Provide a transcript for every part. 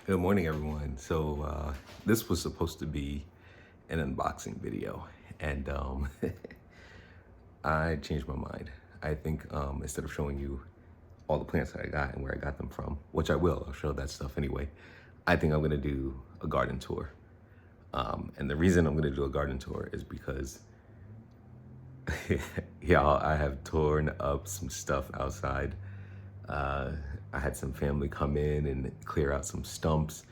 Good morning, everyone. This was supposed to be an unboxing video, and I changed my mind. I think instead of showing you all the plants that I got and where I got them from, which I'll show that stuff anyway, I think I'm gonna do a garden tour. And the reason I'm gonna do a garden tour is because, y'all, I have torn up some stuff outside. I had some family come in and clear out some stumps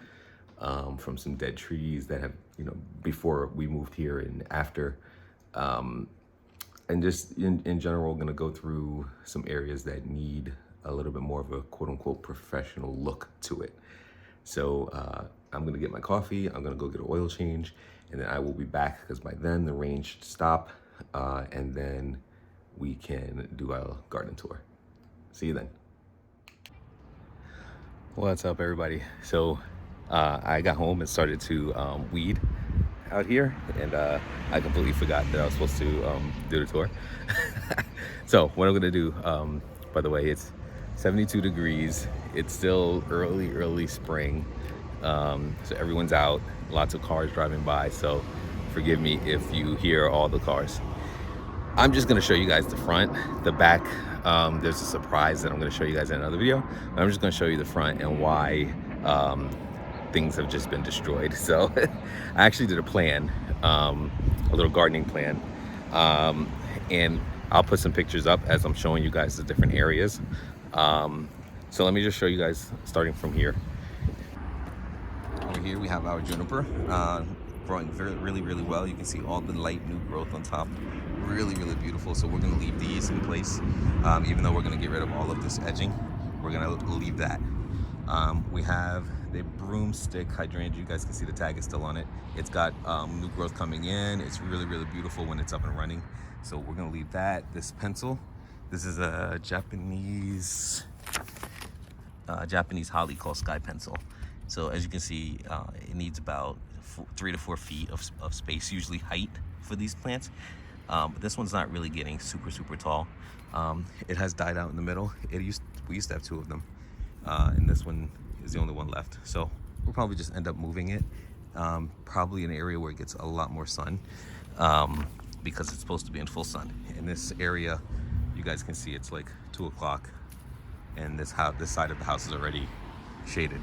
from some dead trees that have, before we moved here and after. And just in general, gonna go through some areas that need a little bit more of a quote unquote professional look to it. So I'm gonna get my coffee, I'm gonna go get an oil change, and then I will be back because by then the rain should stop, and then we can do a garden tour. See you then. What's up, everybody? So I got home and started to weed out here, and I completely forgot that I was supposed to do the tour. So what I'm gonna do, by the way, it's 72 degrees. It's still early spring. So everyone's out, lots of cars driving by. So forgive me if you hear all the cars. I'm just gonna show you guys the front. The back, there's a surprise that I'm gonna show you guys in another video. I'm just gonna show you the front and why things have just been destroyed. So I actually did a plan, a little gardening plan, and I'll put some pictures up as I'm showing you guys the different areas. So let me just show you guys starting from here. Over here we have our juniper, growing really well. You can see all the light new growth on top. Really beautiful. So we're gonna leave these in place, even though we're gonna get rid of all of this edging. We're gonna leave that. We have the broomstick hydrangea. You guys can see the tag is still on it. It's got new growth coming in. It's really beautiful when it's up and running. So we're gonna leave that. This pencil, this is a Japanese holly called Sky Pencil. So as you can see, it needs about 3 to 4 feet of space, usually height for these plants. But this one's not really getting super tall. It has died out in the middle. We used to have 2 of them, and this one is the only one left. So we'll probably just end up moving it, probably in an area where it gets a lot more sun, because it's supposed to be in full sun. In this area, you guys can see it's like 2 o'clock, and this side of the house is already shaded.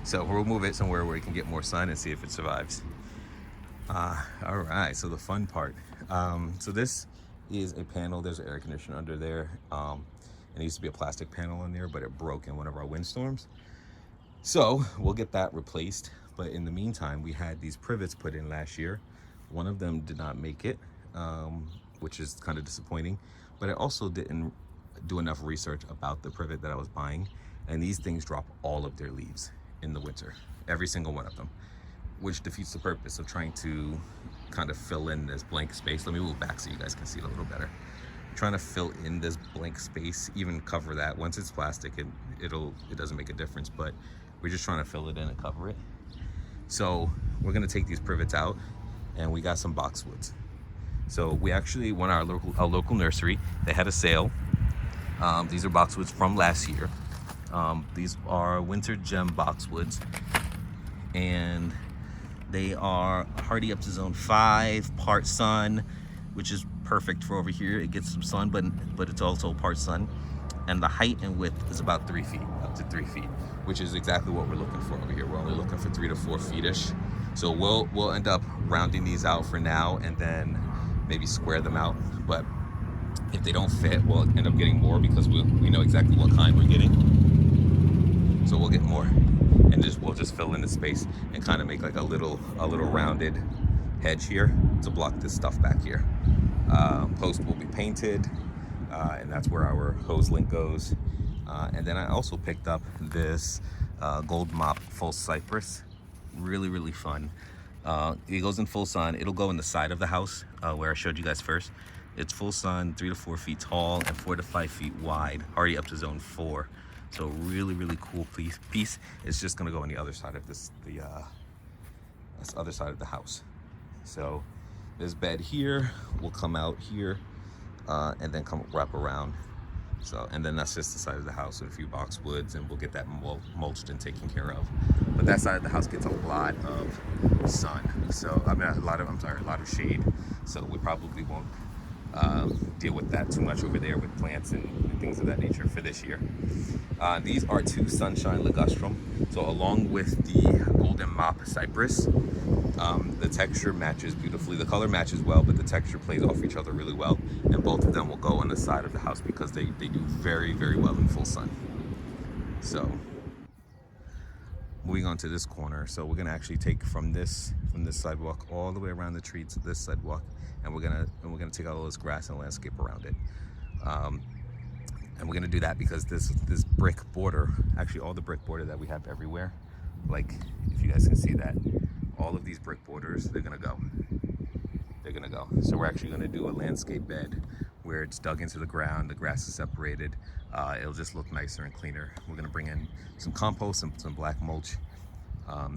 So we'll move it somewhere where it can get more sun and see if it survives. All right, so the fun part. So this is a panel. There's an air conditioner under there. It used to be a plastic panel in there, but it broke in one of our windstorms. So we'll get that replaced. But in the meantime, we had these privets put in last year. One of them did not make it, which is kind of disappointing. But I also didn't do enough research about the privet that I was buying. And these things drop all of their leaves in the winter, every single one of them, which defeats the purpose of trying to kind of fill in this blank space. Let me move back so you guys can see it a little better. Trying to fill in this blank space, even cover that. Once it's plastic, it doesn't make a difference, but we're just trying to fill it in and cover it. So we're gonna take these privets out, and we got some boxwoods. So we actually went to our local nursery. They had a sale. These are boxwoods from last year. These are winter gem boxwoods, and they are hardy up to zone 5, part sun, which is perfect for over here. It gets some sun, but it's also part sun. And the height and width is about 3 feet, up to 3 feet, which is exactly what we're looking for over here. We're only looking for 3 to 4 feet-ish. So we'll end up rounding these out for now and then maybe square them out. But if they don't fit, we'll end up getting more because we know exactly what kind we're getting. So we'll get more, and we'll just fill in the space and kind of make like a little rounded hedge here to block this stuff back here. Post will be painted, and that's where our hose link goes. And then I also picked up this gold mop full cypress. Really fun. It goes in full sun. It'll go in the side of the house where I showed you guys first. It's full sun, 3 to 4 feet tall and 4 to 5 feet wide, hardy up to zone 4. So really cool piece. It's just gonna go on the other side of this other side of the house. So this bed here will come out here, and then come wrap around. So, and then that's just the side of the house with a few boxwoods, and we'll get that mulched and taken care of. But that side of the house gets a lot of sun. So, I mean, a lot of shade. So we probably won't deal with that too much over there with plants and things of that nature for this year. These are two sunshine ligustrum. So along with the golden mop cypress, the texture matches beautifully. The color matches well, but the texture plays off each other really well. And both of them will go on the side of the house because they do very, very well in full sun. So moving on to this corner. So we're gonna actually take from this sidewalk all the way around the tree to this sidewalk, and we're gonna take out all this grass and landscape around it. And we're gonna do that because this brick border, actually all the brick border that we have everywhere, like if you guys can see that, all of these brick borders, they're gonna go. So we're actually gonna do a landscape bed where it's dug into the ground, the grass is separated. It'll just look nicer and cleaner. We're gonna bring in some compost and some black mulch.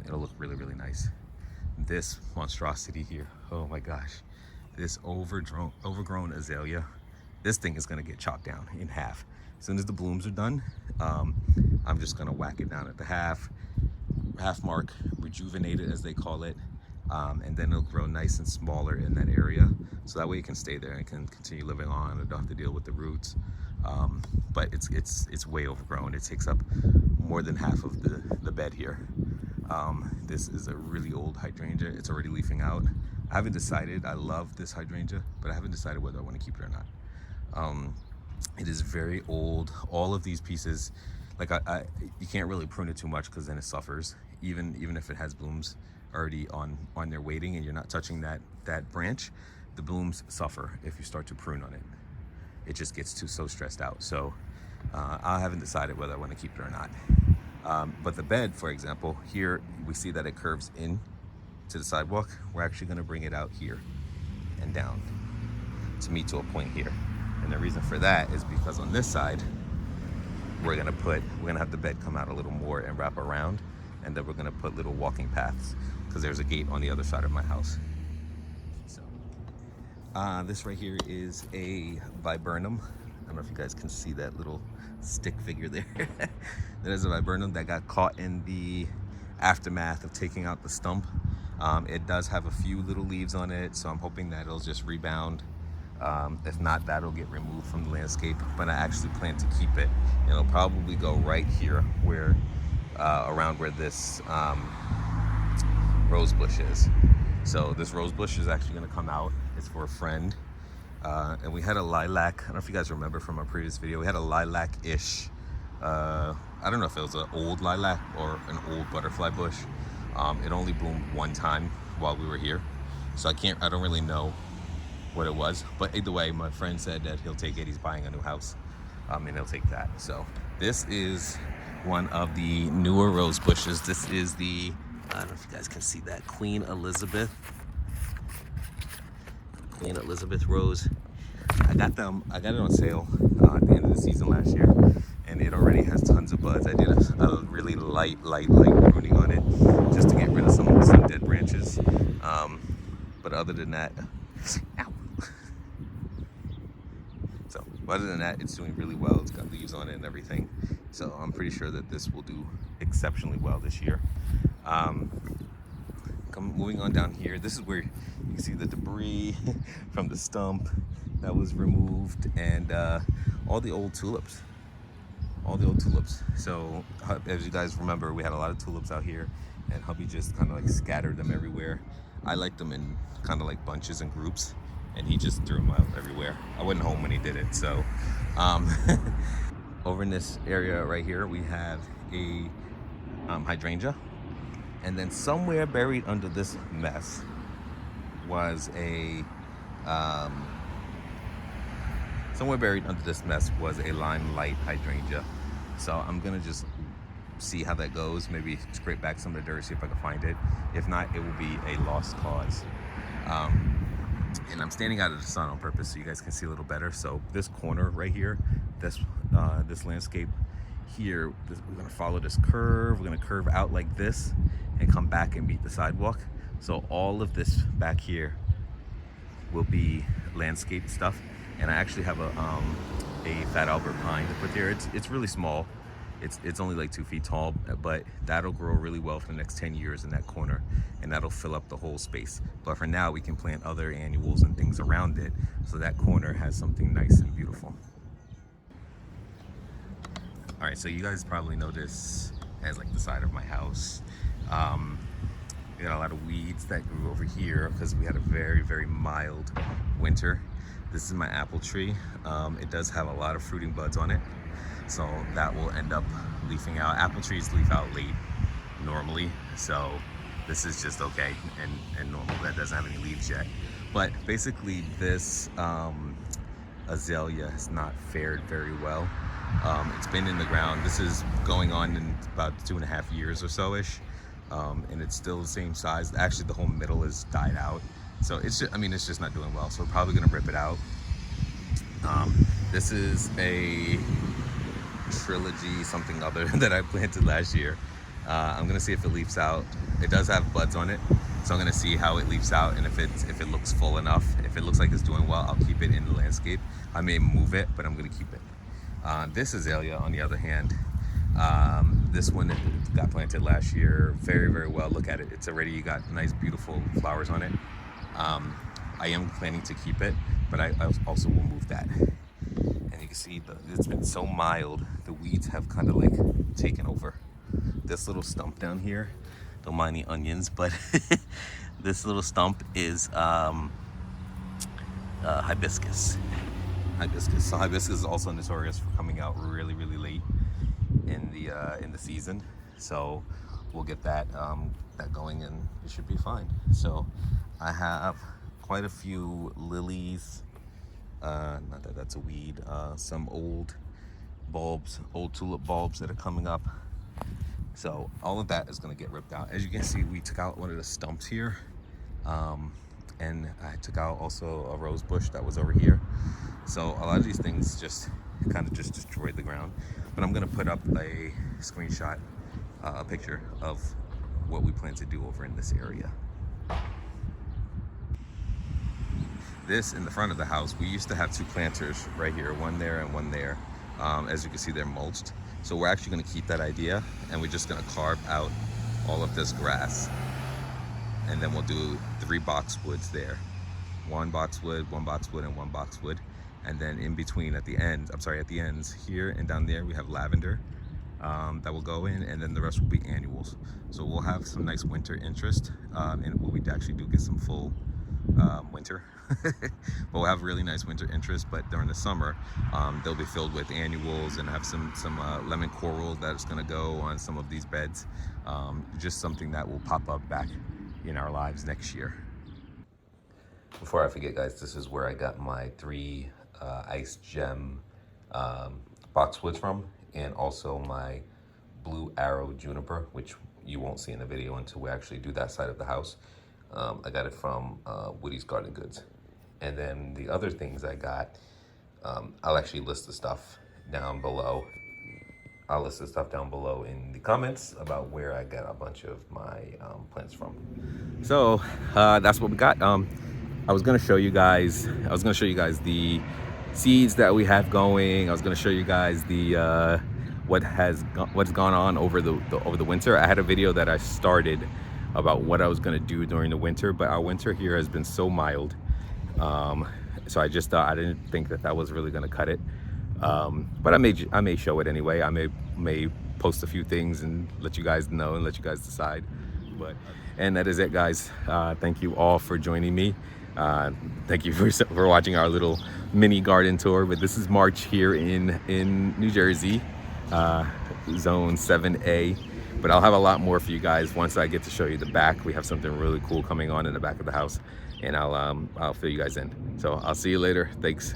It'll look really, really nice. This monstrosity here, oh my gosh, this overgrown azalea, this thing is gonna get chopped down in half. As soon as the blooms are done, I'm just gonna whack it down at the half mark, rejuvenate it as they call it, and then it'll grow nice and smaller in that area. So that way it can stay there and can continue living on and don't have to deal with the roots. But it's way overgrown. It takes up more than half of the bed here. This is a really old hydrangea. It's already leafing out. I haven't decided. I love this hydrangea, but I haven't decided whether I want to keep it or not. It is very old. All of these pieces, like you can't really prune it too much because then it suffers. Even if it has blooms already on there waiting and you're not touching that branch, the blooms suffer if you start to prune on it. It just gets so stressed out. So I haven't decided whether I want to keep it or not. But the bed, for example, here we see that it curves in to the sidewalk. We're actually going to bring it out here and down to meet to a point here. And the reason for that is because on this side, we're gonna have the bed come out a little more and wrap around, and then we're gonna put little walking paths because there's a gate on the other side of my house. So this right here is a viburnum. I don't know if you guys can see that little stick figure there. That is a viburnum that got caught in the aftermath of taking out the stump. It does have a few little leaves on it, so I'm hoping that it'll just rebound. If not, that'll get removed from the landscape, but I actually plan to keep it. It'll probably go right here where around where this rose bush is. So this rose bush is actually going to come out. It's for a friend. And we had a lilac. I don't know if you guys remember from our previous video. We had a lilac-ish. I don't know if it was an old lilac or an old butterfly bush. It only bloomed one time while we were here. So I don't really know what it was, but either way, my friend said that he'll take it. He's buying a new house, and he'll take that. So this is one of the newer rose bushes. This is the, I don't know if you guys can see that, Queen Elizabeth rose. I got it on sale at the end of the season last year, and it already has tons of buds. I did a really light pruning on it just to get rid of some dead branches. But other than that, ow. So other than that, it's doing really well. It's got leaves on it and everything. So I'm pretty sure that this will do exceptionally well this year. Moving on down here, this is where you can see the debris from the stump that was removed, and all the old tulips. So as you guys remember, we had a lot of tulips out here, and hubby just kind of like scattered them everywhere. I like them in kind of like bunches and groups, and he just threw them out everywhere. I wasn't home when he did it. So over in this area right here, we have a hydrangea, and then somewhere buried under this mess was a limelight hydrangea. So I'm gonna just see how that goes. Maybe scrape back some of the dirt, see if I can find it. If not, it will be a lost cause. And I'm standing out of the sun on purpose so you guys can see a little better. So this corner right here, this landscape here, we're gonna follow this curve. We're gonna curve out like this and come back and meet the sidewalk. So all of this back here will be landscape stuff, And I actually have a fat Albert pine to put there. It's really small. It's only like 2 feet tall, but that'll grow really well for the next 10 years in that corner, and that'll fill up the whole space. But for now, we can plant other annuals and things around it, so that corner has something nice and beautiful. All right, so you guys probably know this as like the side of my house. We got a lot of weeds that grew over here because we had a very, very mild winter. This is my apple tree. It does have a lot of fruiting buds on it, so that will end up leafing out. Apple trees leaf out late normally, so this is just okay and normal. That doesn't have any leaves yet. But basically this azalea has not fared very well. It's been in the ground. This is going on in about 2.5 years or so-ish. And it's still the same size. Actually, the whole middle is died out. So it's just, I mean, it's just not doing well. So we're probably gonna rip it out. This is a trilogy something other that I planted last year. I'm gonna see if it leaves out. It does have buds on it, so I'm gonna see how it leaves out and if it looks full enough. If it looks like it's doing well, I'll keep it in the landscape. I may move it, but I'm gonna keep it. This azalea, on the other hand, this one got planted last year very, very well. Look at it. It's already got nice, beautiful flowers on it. I am planning to keep it, but I also will move that. And you can see it's been so mild, the weeds have kind of like taken over. This little stump down here, don't mind the onions, but this little stump is hibiscus. So hibiscus is also notorious for coming out really, really late in the season. So we'll get that going, and it should be fine. So I have quite a few lilies. Not that that's a weed. Some old bulbs, old tulip bulbs that are coming up. So all of that is going to get ripped out. As you can see, we took out one of the stumps here, and I took out also a rose bush that was over here. So a lot of these things just kind of just destroyed the ground. But I'm going to put up a screenshot, a picture of what we plan to do over in this area. This in the front of the house, we used to have 2 planters right here, one there and one there. As you can see, they're mulched. So we're actually going to keep that idea, and we're just going to carve out all of this grass, and then we'll do 3 boxwoods there. 1 boxwood, 1 boxwood, and 1 boxwood. And then in between at the ends here and down there, we have lavender that will go in, and then the rest will be annuals. So we'll have some nice winter interest, and we actually do get some full winter. But we'll have really nice winter interest, but during the summer, they'll be filled with annuals, and have some lemon coral that's gonna go on some of these beds. Just something that will pop up back in our lives next year. Before I forget, guys, this is where I got my 3 ice gem boxwoods from, and also my blue arrow juniper, which you won't see in the video until we actually do that side of the house. I got it from Woody's Garden Goods. And then the other things I got, I'll actually list the stuff down below. I'll list the stuff down below in the comments about where I got a bunch of my plants from. So that's what we got. I was gonna show you guys the seeds that we have going. I was gonna show you guys the what's gone on over the winter. I had a video that I started about what I was gonna do during the winter, but our winter here has been so mild. So I just thought, I didn't think that was really gonna cut it. But I may show it anyway. I may post a few things and let you guys know and let you guys decide. And that is it, guys. Thank you all for joining me. Thank you for watching our little mini garden tour. But this is March here in New Jersey, zone 7A. But I'll have a lot more for you guys once I get to show you the back. We have something really cool coming on in the back of the house, and I'll fill you guys in. So I'll see you later. Thanks.